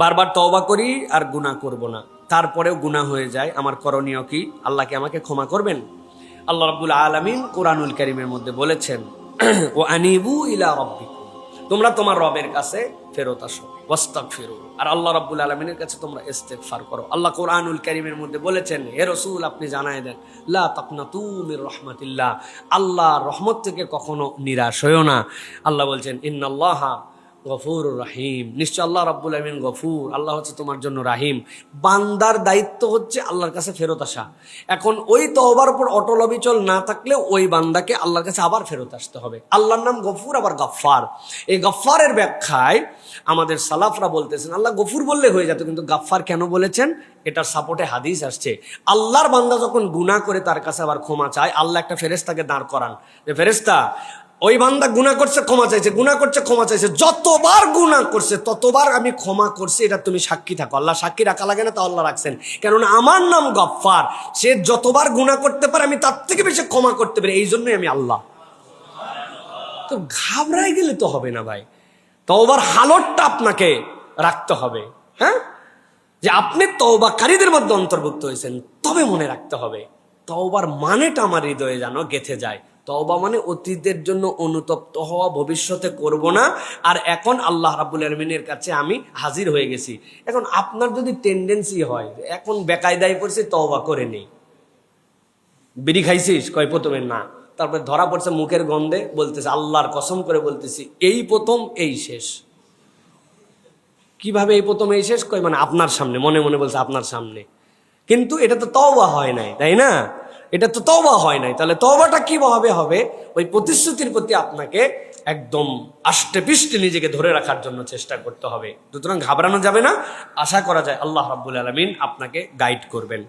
বারবার তওবা করি আর গুনাহ করব না, তারপরেও গুনাহ হয়ে যায়, আমার করণীয় কি? আল্লাহ কি আমাকে ক্ষমা করবেন? আল্লাহ রাব্বুল আলামিন কোরআনুল কারীমের মধ্যে বলেছেন, ও আনিবু ইলা রাব্বিকুম, তোমরা তোমার রবের কাছে ফেরত আসো, ওয়াস্তাগফিরু, আর আল্লাহ রাব্বুল আলামিনের কাছে তোমরা ইস্তিগফার করো। আল্লাহ কোরআনুল কারীমের মধ্যে বলেছেন, হে রাসূল আপনি জানায় দেন, লা তাকনাতু মির রাহমাতিল্লাহ, আল্লাহর রহমত থেকে কখনো নিরাশ হইও না। আল্লাহ বলছেন, ইন্নাল্লাহা গফুর রাহিম, নিশ্চয় আল্লাহ রাব্বুল আলামিন গফুর, আল্লাহ হচ্ছে তোমার জন্য রাহিম। বান্দার দায়িত্ব হচ্ছে আল্লাহর কাছে ফেরত আসা। এখন ওই তওবার উপর অটল অবিচল না থাকলে ওই বান্দাকে আল্লাহর কাছে আবার ফেরত আসতে হবে। আল্লাহর নাম গফুর, আবার গাফফার। এই গাফফারের ব্যাখ্যায় আমাদের সালাফরা বলতেছেন, আল্লাহ গফুর বললে হয়ে যেত, কিন্তু গাফফার কেন বলেছেন? এটার সাপোর্টে হাদিস আসছে। আল্লাহর বান্দা যখন গুনাহ করে তার কাছে আবার ক্ষমা চায়, আল্লাহ একটা ফেরেশতাকে দাঁড় করান, যে ফেরেশতা, ওই বান্দা গুনাহ করছে ক্ষমা চাইছে, গুনাহ করছে ক্ষমা চাইছে, যতবার গুনাহ করছে ততবার আমি ক্ষমা করছি, এটা তুমি সাক্ষী থাকো। আল্লাহ সাক্ষী রাখা লাগে না? তা আল্লাহ রাখছেন, কেননা আমার নাম গফফার, সে যতবার গুনাহ করতে পারে আমি তার থেকে বেশি ক্ষমা করতে পারি, এই জন্যই আমি আল্লাহ। তো ঘাবড়াই গেলে তো হবে না ভাই, তওবার হালতটা আপনাকে রাখতে হবে। হ্যাঁ, যে আপনি তওবাকারীদের মধ্যে অন্তর্ভুক্ত হয়েছেন, তবে মনে রাখতে হবে তওবার মানেটা আমার হৃদয়ে যেন গেঁথে যায়। তওবা মানে অতীতের জন্য অনুতপ্ত হওয়া, ভবিষ্যতে করব না, আর এখন আল্লাহ রাব্বুল আলামিনের কাছে আমি হাজির হয়ে গেছি। এখন আপনার যদি টেন্ডেন্সি হয়, এখন বেকায়দায় পড়ছে, তওবা করে নেই। বিড়ি খাইছিস? কয় প্রথমে না, তারপরে ধরা পড়ছে মুখের গন্ধে, বলতেছে আল্লাহর কসম করে বলতেছি এই প্রথম এই শেষ। কিভাবে এই প্রথম এই শেষ? কয় মানে আপনার সামনে, মনে মনে বলছে আপনার সামনে, কিন্তু এটা তো তওবা হয় নাই, তাই না? এটা তো তওবা হয় নাই, তাহলে তওবাটা কিভাবে হবে? ওই প্রতিশ্রুতির প্রতি আপনাকে একদম আষ্টে পৃষ্ঠে নিজেকে ধরে রাখার জন্য চেষ্টা করতে হবে। সুতরাং ঘাবড়ানো যাবে না। আশা করা যায় আল্লাহ রাব্বুল আলামিন আপনাকে গাইড করবেন।